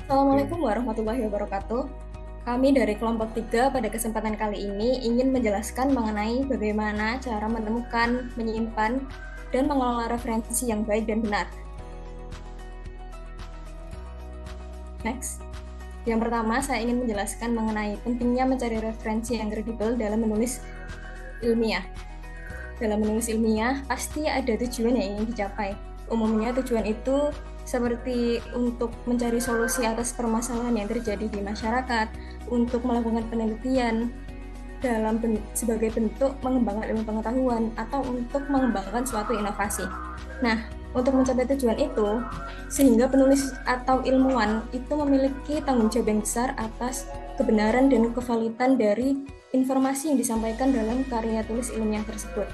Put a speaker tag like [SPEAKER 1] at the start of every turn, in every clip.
[SPEAKER 1] Assalamualaikum warahmatullahi wabarakatuh. Kami dari kelompok 3 pada kesempatan kali ini ingin menjelaskan mengenai bagaimana cara menemukan, menyimpan, dan mengelola referensi yang baik dan benar. Next. Yang pertama, saya ingin menjelaskan mengenai pentingnya mencari referensi yang kredibel dalam menulis ilmiah. Dalam menulis ilmiah, pasti ada tujuan yang ingin dicapai. Umumnya tujuan itu seperti untuk mencari solusi atas permasalahan yang terjadi di masyarakat, untuk melakukan penelitian sebagai bentuk mengembangkan ilmu pengetahuan, atau untuk mengembangkan suatu inovasi. Nah, untuk mencapai tujuan itu, sehingga penulis atau ilmuwan itu memiliki tanggung jawab yang besar atas kebenaran dan kevalitan dari informasi yang disampaikan dalam karya tulis ilmiah tersebut.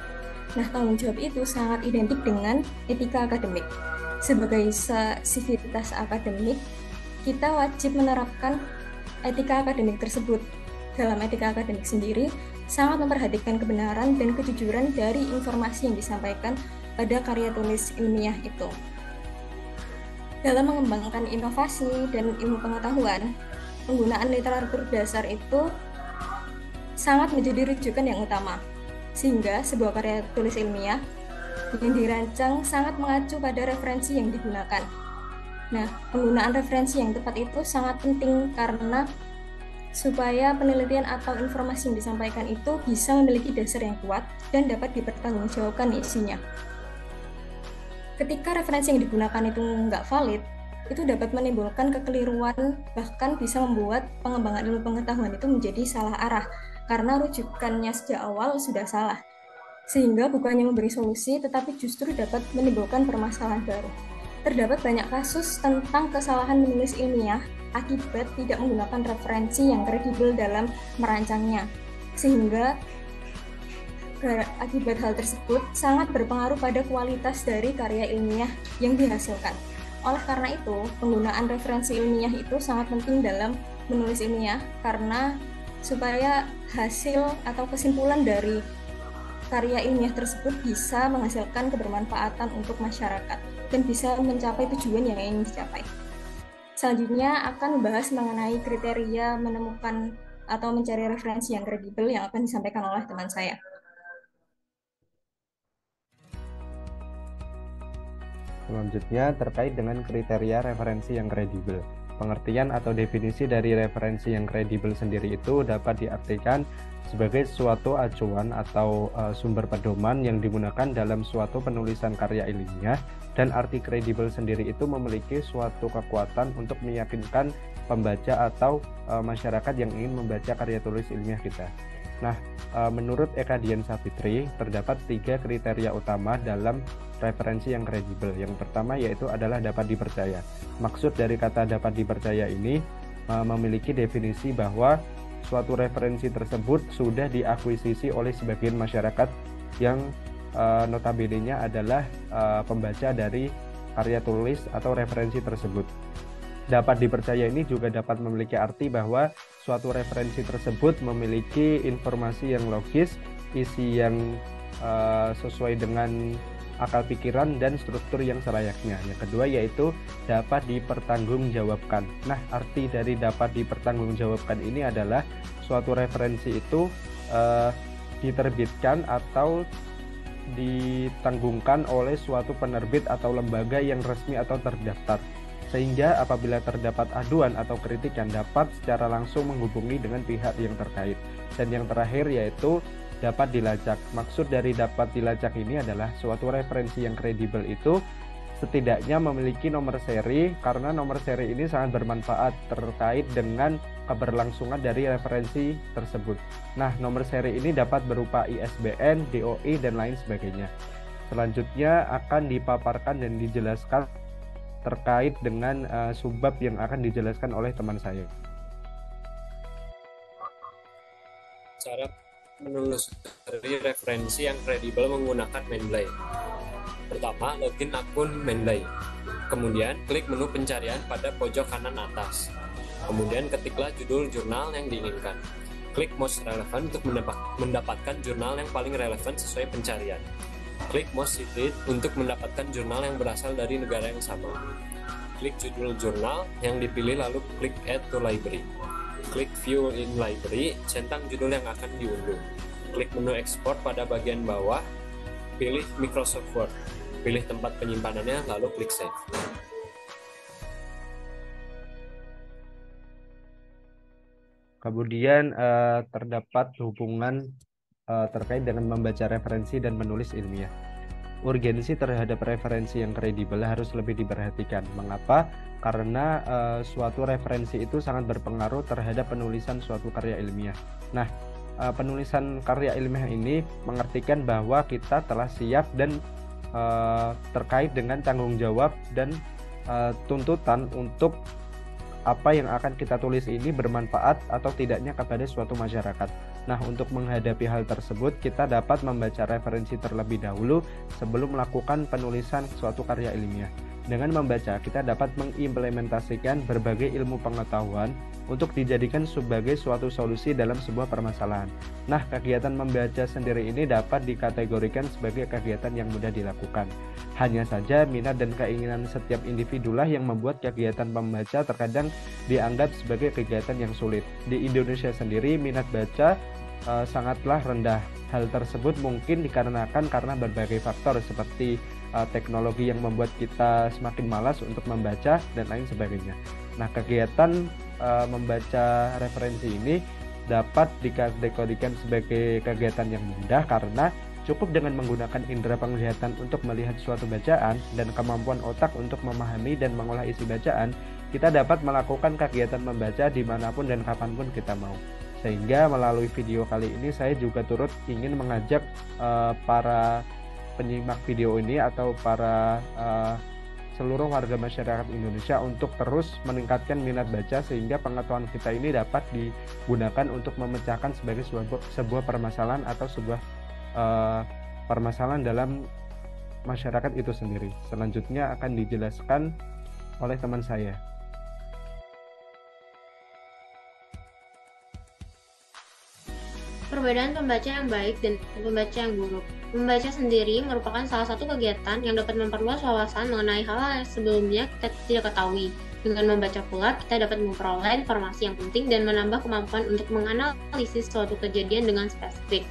[SPEAKER 1] Nah, tanggung jawab itu sangat identik dengan etika akademik. Sebagai sivitas akademik, kita wajib menerapkan etika akademik tersebut. Dalam etika akademik sendiri, sangat memperhatikan kebenaran dan kejujuran dari informasi yang disampaikan pada karya tulis ilmiah itu. Dalam mengembangkan inovasi dan ilmu pengetahuan, penggunaan literatur dasar itu sangat menjadi rujukan yang utama, sehingga sebuah karya tulis ilmiah yang dirancang sangat mengacu pada referensi yang digunakan. Nah, penggunaan referensi yang tepat itu sangat penting karena supaya penelitian atau informasi yang disampaikan itu bisa memiliki dasar yang kuat dan dapat dipertanggungjawabkan isinya. Ketika referensi yang digunakan itu nggak valid, itu dapat menimbulkan kekeliruan, bahkan bisa membuat pengembangan ilmu pengetahuan itu menjadi salah arah, karena rujukannya sejak awal sudah salah. Sehingga bukannya memberi solusi, tetapi justru dapat menimbulkan permasalahan baru. Terdapat banyak kasus tentang kesalahan menulis ilmiah akibat tidak menggunakan referensi yang kredibel dalam merancangnya. Sehingga akibat hal tersebut sangat berpengaruh pada kualitas dari karya ilmiah yang dihasilkan. Oleh karena itu, penggunaan referensi ilmiah itu sangat penting dalam menulis ilmiah karena supaya hasil atau kesimpulan dari karya ilmiah tersebut bisa menghasilkan kebermanfaatan untuk masyarakat dan bisa mencapai tujuan yang ingin dicapai. Selanjutnya akan membahas mengenai kriteria menemukan atau mencari referensi yang kredibel yang akan disampaikan oleh teman saya.
[SPEAKER 2] Selanjutnya terkait dengan kriteria referensi yang kredibel. Pengertian atau definisi dari referensi yang kredibel sendiri itu dapat diartikan sebagai suatu acuan atau sumber pedoman yang digunakan dalam suatu penulisan karya ilmiah, dan arti kredibel sendiri itu memiliki suatu kekuatan untuk meyakinkan pembaca atau masyarakat yang ingin membaca karya tulis ilmiah kita. Nah, menurut Eka Dian Savitri, terdapat 3 kriteria utama dalam referensi yang kredibel. Yang pertama yaitu adalah dapat dipercaya. Maksud dari kata dapat dipercaya ini memiliki definisi bahwa suatu referensi tersebut sudah diakuisisi oleh sebagian masyarakat yang notabene-nya adalah pembaca dari karya tulis atau referensi tersebut. Dapat dipercaya ini juga dapat memiliki arti bahwa suatu referensi tersebut memiliki informasi yang logis, isi yang sesuai dengan akal pikiran dan struktur yang selayaknya. Yang kedua yaitu dapat dipertanggungjawabkan. Nah, arti dari dapat dipertanggungjawabkan ini adalah suatu referensi itu diterbitkan atau ditanggungkan oleh suatu penerbit atau lembaga yang resmi atau terdaftar, sehingga apabila terdapat aduan atau kritikan dapat secara langsung menghubungi dengan pihak yang terkait. Dan yang terakhir yaitu dapat dilacak. Maksud dari dapat dilacak ini adalah suatu referensi yang kredibel itu setidaknya memiliki nomor seri, karena nomor seri ini sangat bermanfaat terkait dengan keberlangsungan dari referensi tersebut. Nah, nomor seri ini dapat berupa ISBN, DOI, dan lain sebagainya. Selanjutnya akan dipaparkan dan dijelaskan terkait dengan subbab yang akan dijelaskan oleh teman saya.
[SPEAKER 3] Cara menelusuri referensi yang kredibel menggunakan Mendeley. Pertama, login akun Mendeley. Kemudian, klik menu pencarian pada pojok kanan atas. Kemudian, ketiklah judul jurnal yang diinginkan. Klik most relevant untuk mendapatkan jurnal yang paling relevan sesuai pencarian. Klik most cited untuk mendapatkan jurnal yang berasal dari negara yang sama. klik judul jurnal yang dipilih lalu klik Add to Library. Klik View in Library, centang judul yang akan diunduh. Klik menu ekspor pada bagian bawah, pilih Microsoft Word. Pilih tempat penyimpanannya, lalu klik Save.
[SPEAKER 2] Kemudian terdapat hubungan terkait dengan membaca referensi dan menulis ilmiah. Urgensi terhadap referensi yang kredibel harus lebih diperhatikan. Mengapa? Karena suatu referensi itu sangat berpengaruh terhadap penulisan suatu karya ilmiah. Nah, penulisan karya ilmiah ini mengartikan bahwa kita telah siap dan terkait dengan tanggung jawab dan tuntutan untuk apa yang akan kita tulis ini bermanfaat atau tidaknya kepada suatu masyarakat. Nah, untuk menghadapi hal tersebut, kita dapat membaca referensi terlebih dahulu sebelum melakukan penulisan suatu karya ilmiah. Dengan membaca, kita dapat mengimplementasikan berbagai ilmu pengetahuan untuk dijadikan sebagai suatu solusi dalam sebuah permasalahan. Nah, kegiatan membaca sendiri ini dapat dikategorikan sebagai kegiatan yang mudah dilakukan. Hanya saja minat dan keinginan setiap individulah yang membuat kegiatan membaca terkadang dianggap sebagai kegiatan yang sulit. Di Indonesia sendiri, minat baca sangatlah rendah. Hal tersebut mungkin dikarenakan karena berbagai faktor seperti teknologi yang membuat kita semakin malas untuk membaca dan lain sebagainya. Nah, kegiatan membaca referensi ini dapat dikategorikan sebagai kegiatan yang mudah karena cukup dengan menggunakan indera penglihatan untuk melihat suatu bacaan dan kemampuan otak untuk memahami dan mengolah isi bacaan, kita dapat melakukan kegiatan membaca dimanapun dan kapanpun kita mau. Sehingga melalui video kali ini saya juga turut ingin mengajak para penyimak video ini atau para seluruh warga masyarakat Indonesia untuk terus meningkatkan minat baca sehingga pengetahuan kita ini dapat digunakan untuk memecahkan sebagai sebuah permasalahan atau sebuah permasalahan dalam masyarakat itu sendiri. Selanjutnya akan dijelaskan oleh teman saya.
[SPEAKER 4] Perbedaan pembaca yang baik dan pembaca yang buruk. Membaca sendiri merupakan salah satu kegiatan yang dapat memperluas wawasan mengenai hal-hal yang sebelumnya kita tidak ketahui. Dengan membaca pula, kita dapat memperoleh informasi yang penting dan menambah kemampuan untuk menganalisis suatu kejadian dengan spesifik.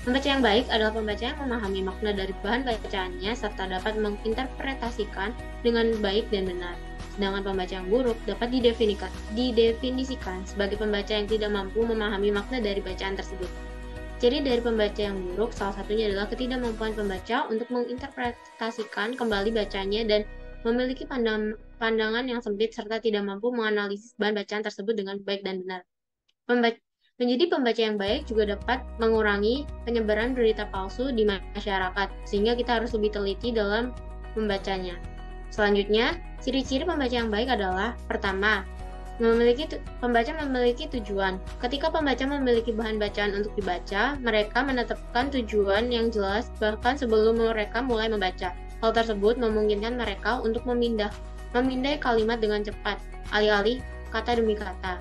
[SPEAKER 4] Pembaca yang baik adalah pembaca yang memahami makna dari bahan bacaannya serta dapat menginterpretasikan dengan baik dan benar. Sedangkan pembaca yang buruk dapat didefinisikan sebagai pembaca yang tidak mampu memahami makna dari bacaan tersebut. Ciri dari pembaca yang buruk salah satunya adalah ketidakmampuan pembaca untuk menginterpretasikan kembali bacanya dan memiliki pandangan yang sempit serta tidak mampu menganalisis bahan bacaan tersebut dengan baik dan benar. Menjadi pembaca yang baik juga dapat mengurangi penyebaran berita palsu di masyarakat, sehingga kita harus lebih teliti dalam membacanya. Selanjutnya, ciri-ciri pembaca yang baik adalah: pertama, pembaca memiliki tujuan. Ketika pembaca memiliki bahan bacaan untuk dibaca, mereka menetapkan tujuan yang jelas bahkan sebelum mereka mulai membaca. Hal tersebut memungkinkan mereka untuk memindai kalimat dengan cepat, alih-alih kata demi kata.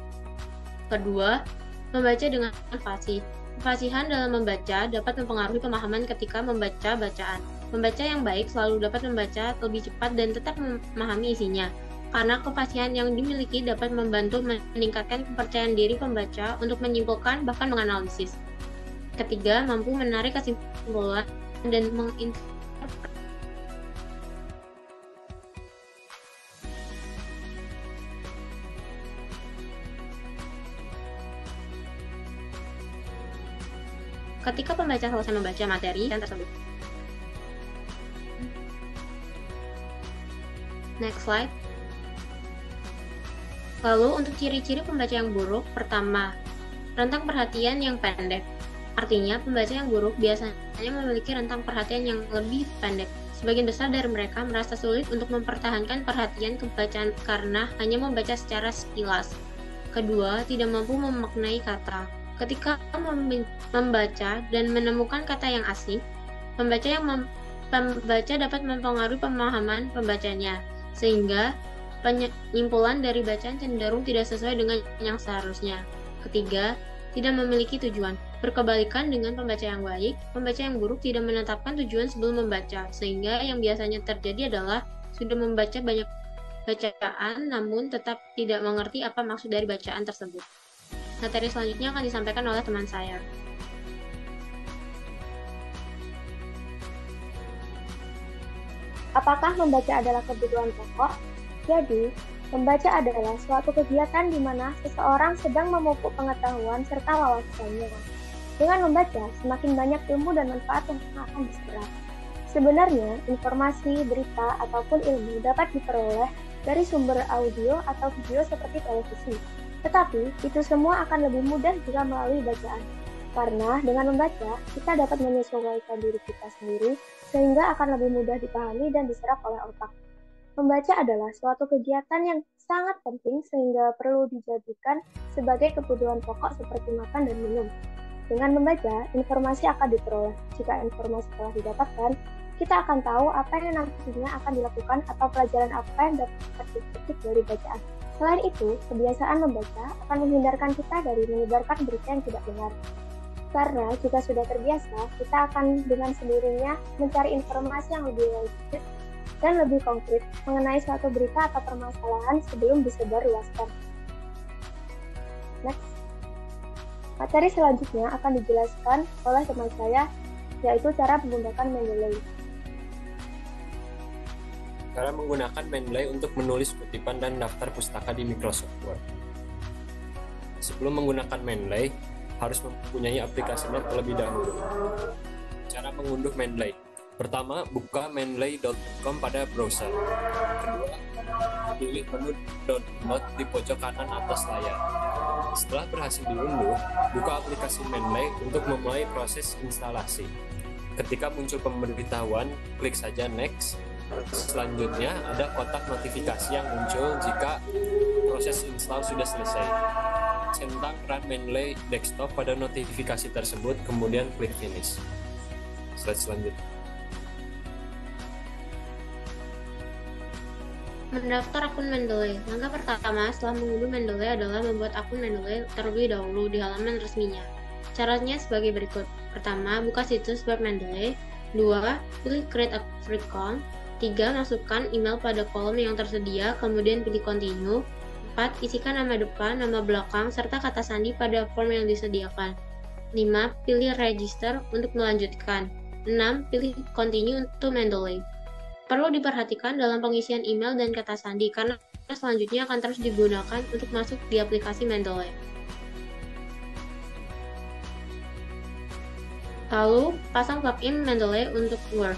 [SPEAKER 4] Kedua, membaca dengan fasih. Kefasihan dalam membaca dapat mempengaruhi pemahaman ketika membaca bacaan. Pembaca yang baik selalu dapat membaca lebih cepat dan tetap memahami isinya. Karena kefasihan yang dimiliki dapat membantu meningkatkan kepercayaan diri pembaca untuk menyimpulkan bahkan menganalisis. Ketiga, mampu menarik kesimpulan dan menginterpretasi. Ketika pembaca selesai membaca materi dan tersebut. Next slide. Lalu untuk ciri-ciri pembaca yang buruk, pertama, rentang perhatian yang pendek. Artinya, pembaca yang buruk biasanya memiliki rentang perhatian yang lebih pendek. Sebagian besar dari mereka merasa sulit untuk mempertahankan perhatian ke bacaan karena hanya membaca secara sekilas. Kedua, tidak mampu memaknai kata. Ketika membaca dan menemukan kata yang asing, pembaca dapat mempengaruhi pemahaman pembacanya, sehingga penyimpulan dari bacaan cenderung tidak sesuai dengan yang seharusnya. Ketiga, tidak memiliki tujuan. Berkebalikan dengan pembaca yang baik, pembaca yang buruk tidak menetapkan tujuan sebelum membaca, sehingga yang biasanya terjadi adalah sudah membaca banyak bacaan namun tetap tidak mengerti apa maksud dari bacaan tersebut. Materi selanjutnya akan disampaikan oleh teman saya.
[SPEAKER 5] Apakah membaca adalah kebutuhan pokok? Jadi, membaca adalah suatu kegiatan di mana seseorang sedang memupuk pengetahuan serta wawasannya. Dengan membaca, semakin banyak ilmu dan manfaat yang akan diserap. Sebenarnya, informasi, berita, ataupun ilmu dapat diperoleh dari sumber audio atau video seperti televisi. Tetapi, itu semua akan lebih mudah jika melalui bacaan. Karena dengan membaca, kita dapat menyesuaikan diri kita sendiri sehingga akan lebih mudah dipahami dan diserap oleh otak. Membaca adalah suatu kegiatan yang sangat penting sehingga perlu dijadikan sebagai kebutuhan pokok seperti makan dan minum. Dengan membaca, informasi akan diperoleh. Jika informasi telah didapatkan, kita akan tahu apa yang nantinya akan dilakukan atau pelajaran apa yang dapat dipetik dari bacaan. Selain itu, kebiasaan membaca akan menghindarkan kita dari menyebarkan berita yang tidak benar. Karena jika sudah terbiasa, kita akan dengan sendirinya mencari informasi yang lebih lanjut dan lebih konkret mengenai suatu berita atau permasalahan sebelum disebarluaskan. Next. Materi selanjutnya akan dijelaskan oleh teman saya, yaitu cara menggunakan Mendeley.
[SPEAKER 3] Cara menggunakan Mendeley untuk menulis kutipan dan daftar pustaka di Microsoft Word. Sebelum menggunakan Mendeley, harus mempunyai aplikasinya terlebih dahulu. Cara mengunduh Mendeley. Pertama, buka mendeley.com pada browser. Kedua, pilih menu download di pojok kanan atas layar. Setelah berhasil diunduh, buka aplikasi Mendeley untuk memulai proses instalasi. Ketika muncul pemberitahuan, klik saja Next. Selanjutnya, ada kotak notifikasi yang muncul jika proses install sudah selesai. Centang Run Mendeley Desktop pada notifikasi tersebut, kemudian klik Finish. Slide selanjutnya.
[SPEAKER 4] Mendaftar akun Mendeley. Langkah pertama setelah mengunduh Mendeley adalah membuat akun Mendeley terlebih dahulu di halaman resminya. Caranya sebagai berikut. Pertama, buka situs web Mendeley. 2. Pilih Create a Free Account. 3. Masukkan email pada kolom yang tersedia, kemudian pilih Continue. 4. Isikan nama depan, nama belakang, serta kata sandi pada form yang disediakan. 5. Pilih Register untuk melanjutkan. 6. Pilih Continue to Mendeley. Perlu diperhatikan dalam pengisian email dan kata sandi, karena selanjutnya akan terus digunakan untuk masuk di aplikasi Mendeley. Lalu, pasang plugin Mendeley untuk Word.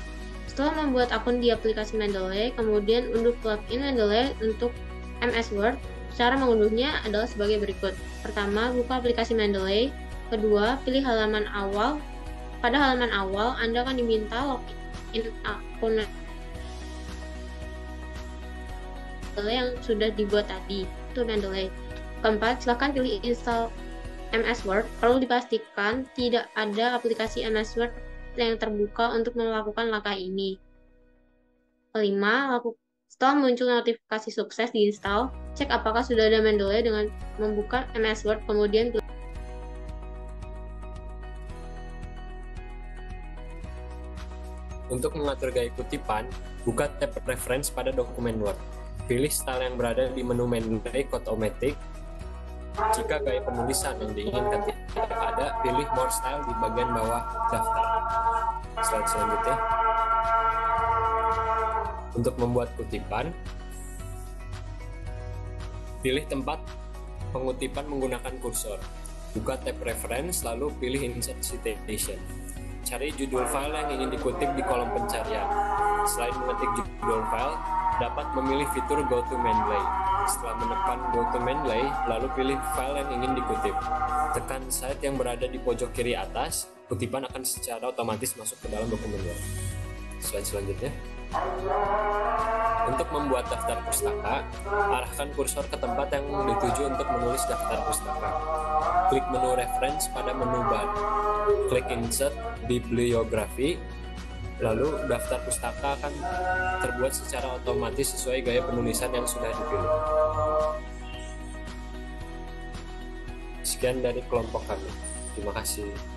[SPEAKER 4] Setelah membuat akun di aplikasi Mendeley, kemudian unduh plugin Mendeley untuk MS Word. Cara mengunduhnya adalah sebagai berikut. Pertama, buka aplikasi Mendeley. Kedua, pilih halaman awal. Pada halaman awal, Anda akan diminta login akun Mendeley yang sudah dibuat tadi, itu Mendeley. Keempat, silakan pilih install MS Word. Perlu dipastikan tidak ada aplikasi MS Word yang terbuka untuk melakukan langkah ini. Kelima, setelah muncul notifikasi sukses diinstal, cek apakah sudah ada Mendeley dengan membuka MS Word, kemudian
[SPEAKER 3] Untuk mengatur gaya kutipan, buka tab Reference pada dokumen Word. Pilih style yang berada di menu Mendeley Code-O-Matic. Jika gaya penulisan yang diinginkan tidak ada, pilih More Style di bagian bawah daftar. Slide selanjutnya. Untuk membuat kutipan, pilih tempat pengutipan menggunakan kursor. Buka tab Reference, lalu pilih Insert Citation. Cari judul file yang ingin dikutip di kolom pencarian. Selain mengetik judul file, dapat memilih fitur Go to Mendeley. Setelah menekan Go to Mendeley, lalu pilih file yang ingin dikutip. Tekan Cite yang berada di pojok kiri atas, kutipan akan secara otomatis masuk ke dalam dokumen Word. Slide selanjutnya. Untuk membuat daftar pustaka, arahkan kursor ke tempat yang dituju untuk menulis daftar pustaka. Klik menu Reference pada menu bar. Klik Insert Bibliography. Lalu daftar pustaka akan terbuat secara otomatis sesuai gaya penulisan yang sudah dipilih. Sekian dari kelompok kami. Terima kasih.